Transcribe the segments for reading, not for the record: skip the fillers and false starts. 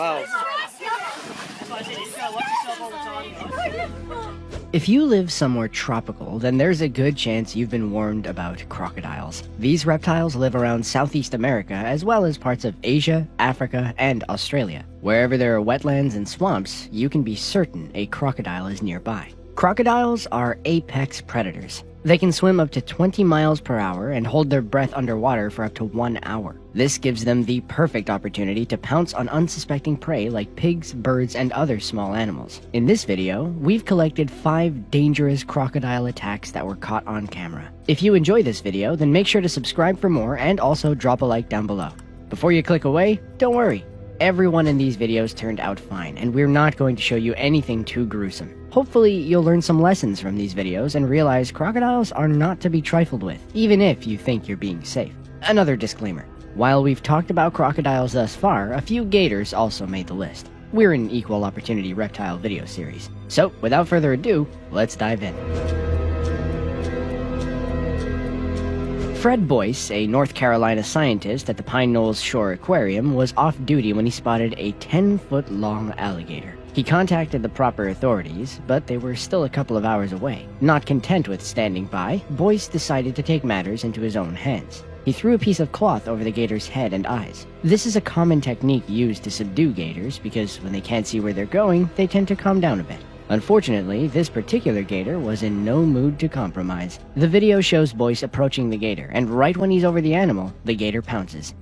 Wow. If you live somewhere tropical, then there's a good chance you've been warned about crocodiles. These reptiles live around Southeast America as well as parts of Asia, Africa, and Australia. Wherever there are wetlands and swamps, you can be certain a crocodile is nearby. Crocodiles are apex predators. They can swim up to 20 miles per hour and hold their breath underwater for up to 1 hour. This gives them the perfect opportunity to pounce on unsuspecting prey like pigs, birds, and other small animals. In this video, we've collected 5 dangerous crocodile attacks that were caught on camera. If you enjoy this video, then make sure to subscribe for more and also drop a like down below. Before you click away, don't worry. Everyone in these videos turned out fine, and we're not going to show you anything too gruesome. Hopefully, you'll learn some lessons from these videos and realize crocodiles are not to be trifled with, even if you think you're being safe. Another disclaimer. While we've talked about crocodiles thus far, a few gators also made the list. We're an equal opportunity reptile video series. So, without further ado, let's dive in. Fred Boyce, a North Carolina scientist at the Pine Knolls Shore Aquarium, was off duty when he spotted a 10-foot-long alligator. He contacted the proper authorities, but they were still a couple of hours away. Not content with standing by, Boyce decided to take matters into his own hands. He threw a piece of cloth over the gator's head and eyes. This is a common technique used to subdue gators because when they can't see where they're going, they tend to calm down a bit. Unfortunately, this particular gator was in no mood to compromise. The video shows Boyce approaching the gator, and right when he's over the animal, the gator pounces.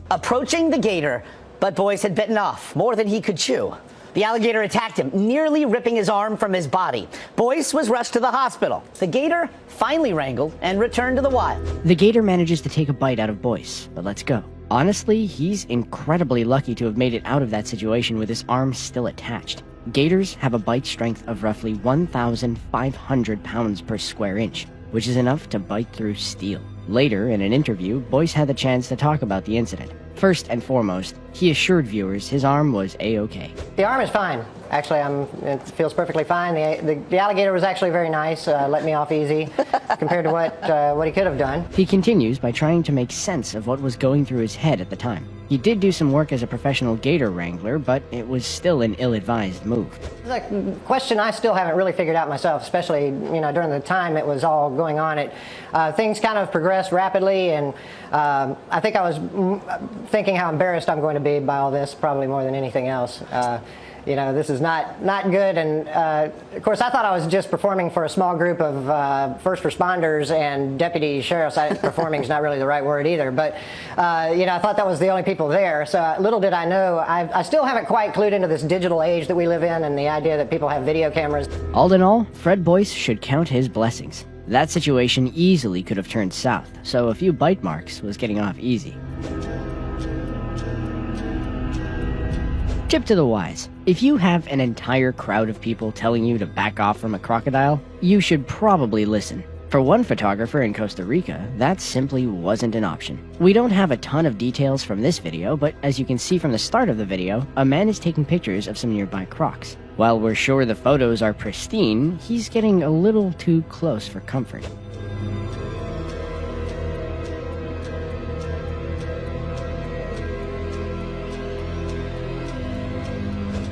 Approaching the gator, but Boyce had bitten off more than he could chew. The alligator attacked him, nearly ripping his arm from his body. Boyce was rushed to the hospital. The gator finally wrangled and returned to the wild. The gator manages to take a bite out of Boyce, but let's go. Honestly, he's incredibly lucky to have made it out of that situation with his arm still attached. Gators have a bite strength of roughly 1,500 pounds per square inch, which is enough to bite through steel. Later, in an interview, Boyce had the chance to talk about the incident. First and foremost, he assured viewers his arm was A-okay. The arm is fine. Actually, it feels perfectly fine. The alligator was actually very nice, let me off easy compared to what he could have done. He continues by trying to make sense of what was going through his head at the time. He did do some work as a professional gator wrangler, but it was still an ill-advised move. It's a question I still haven't really figured out myself, especially during the time it was all going on. Things kind of progressed rapidly, and I think I was thinking how embarrassed I'm going to be by all this, probably more than anything else. This is not good, and of course I thought I was just performing for a small group of first responders and deputy sheriffs. Performing is not really the right word either, but I thought that was the only people there, so little did I know, I still haven't quite clued into this digital age that we live in and the idea that people have video cameras. All in all, Fred Boyce should count his blessings. That situation easily could have turned south, so a few bite marks was getting off easy. Tip to the wise. If you have an entire crowd of people telling you to back off from a crocodile, you should probably listen. For one photographer in Costa Rica, that simply wasn't an option. We don't have a ton of details from this video, but as you can see from the start of the video, a man is taking pictures of some nearby crocs. While we're sure the photos are pristine, he's getting a little too close for comfort.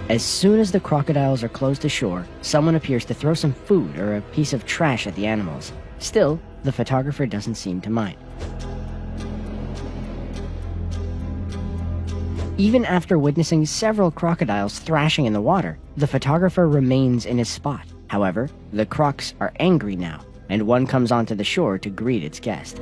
As soon as the crocodiles are close to shore, someone appears to throw some food or a piece of trash at the animals. Still, the photographer doesn't seem to mind. Even after witnessing several crocodiles thrashing in the water, the photographer remains in his spot. However, the crocs are angry now, and one comes onto the shore to greet its guest.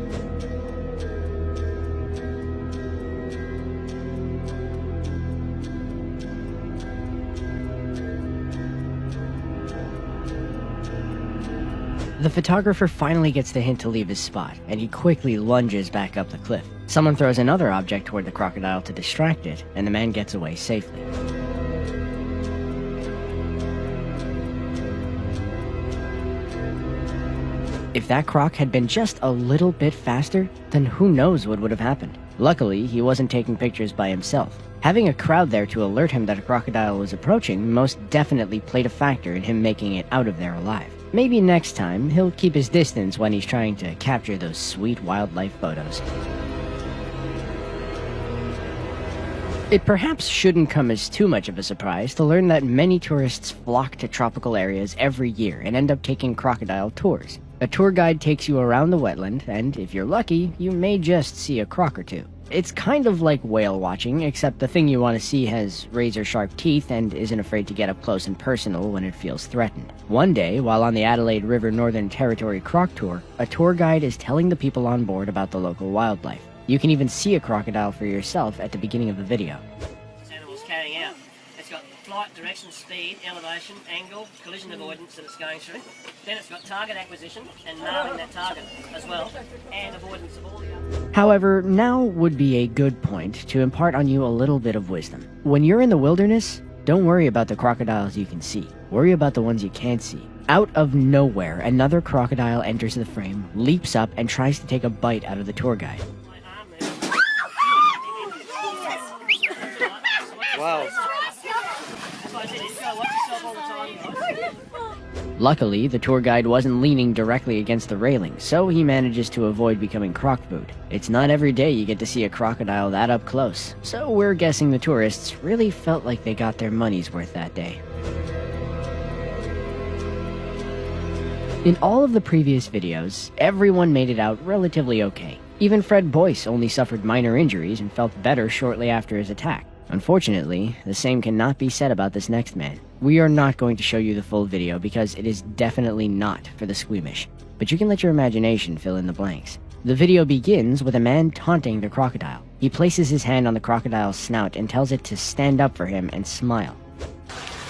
The photographer finally gets the hint to leave his spot, and he quickly lunges back up the cliff. Someone throws another object toward the crocodile to distract it, and the man gets away safely. If that croc had been just a little bit faster, then who knows what would have happened. Luckily, he wasn't taking pictures by himself. Having a crowd there to alert him that a crocodile was approaching most definitely played a factor in him making it out of there alive. Maybe next time, he'll keep his distance when he's trying to capture those sweet wildlife photos. It perhaps shouldn't come as too much of a surprise to learn that many tourists flock to tropical areas every year and end up taking crocodile tours. A tour guide takes you around the wetland, and if you're lucky, you may just see a croc or two. It's kind of like whale watching, except the thing you want to see has razor-sharp teeth and isn't afraid to get up close and personal when it feels threatened. One day, while on the Adelaide River Northern Territory croc tour, a tour guide is telling the people on board about the local wildlife. You can even see a crocodile for yourself at the beginning of the video. This animal's carrying out. It's got flight, direction, speed, elevation, angle, collision avoidance that it's going through. Then it's got target acquisition and nailing that target as well, and avoidance of all the other. However, now would be a good point to impart on you a little bit of wisdom. When you're in the wilderness, don't worry about the crocodiles you can see. Worry about the ones you can't see. Out of nowhere, another crocodile enters the frame, leaps up, and tries to take a bite out of the tour guide. Wow. Luckily, the tour guide wasn't leaning directly against the railing, so he manages to avoid becoming croc food. It's not every day you get to see a crocodile that up close, so we're guessing the tourists really felt like they got their money's worth that day. In all of the previous videos, everyone made it out relatively okay. Even Fred Boyce only suffered minor injuries and felt better shortly after his attack. Unfortunately, the same cannot be said about this next man. We are not going to show you the full video because it is definitely not for the squeamish, but you can let your imagination fill in the blanks. The video begins with a man taunting the crocodile. He places his hand on the crocodile's snout and tells it to stand up for him and smile.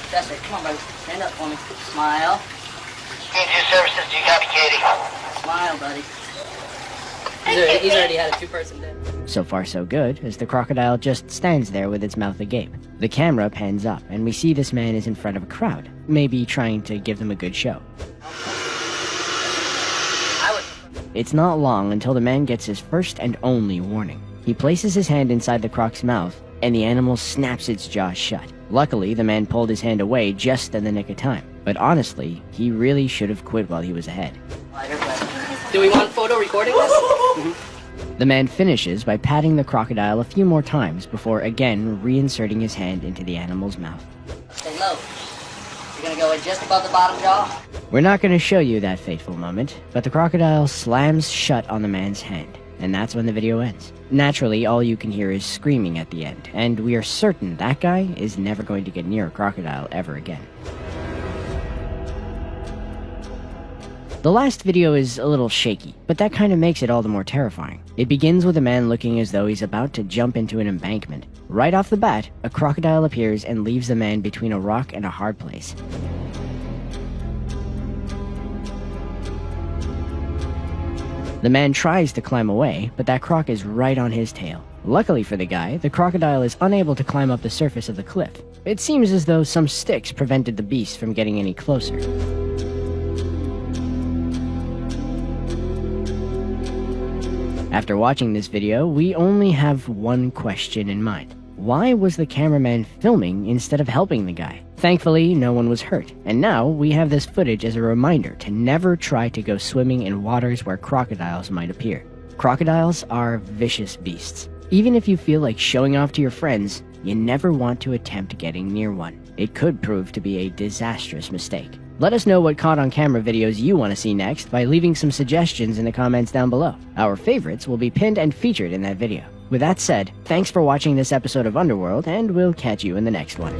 That's it. Come on, buddy. Stand up for me. Smile. Need services, do you copy, Katie? Smile, buddy. He's already had a two-person day. So far so good, as the crocodile just stands there with its mouth agape. The camera pans up, and we see this man is in front of a crowd, maybe trying to give them a good show. It's not long until the man gets his first and only warning. He places his hand inside the croc's mouth, and the animal snaps its jaws shut. Luckily, the man pulled his hand away just in the nick of time. But honestly, he really should have quit while he was ahead. Do we want photo recording this? The man finishes by patting the crocodile a few more times before again reinserting his hand into the animal's mouth. Stay low. You're gonna go in just above the bottom jaw. We're not going to show you that fateful moment, but the crocodile slams shut on the man's hand, and that's when the video ends. Naturally, all you can hear is screaming at the end, and we are certain that guy is never going to get near a crocodile ever again. The last video is a little shaky, but that kind of makes it all the more terrifying. It begins with a man looking as though he's about to jump into an embankment. Right off the bat, a crocodile appears and leaves the man between a rock and a hard place. The man tries to climb away, but that croc is right on his tail. Luckily for the guy, the crocodile is unable to climb up the surface of the cliff. It seems as though some sticks prevented the beast from getting any closer. After watching this video, we only have one question in mind. Why was the cameraman filming instead of helping the guy? Thankfully, no one was hurt, and now we have this footage as a reminder to never try to go swimming in waters where crocodiles might appear. Crocodiles are vicious beasts. Even if you feel like showing off to your friends, you never want to attempt getting near one. It could prove to be a disastrous mistake. Let us know what caught-on-camera videos you want to see next by leaving some suggestions in the comments down below. Our favorites will be pinned and featured in that video. With that said, thanks for watching this episode of Underworld, and we'll catch you in the next one.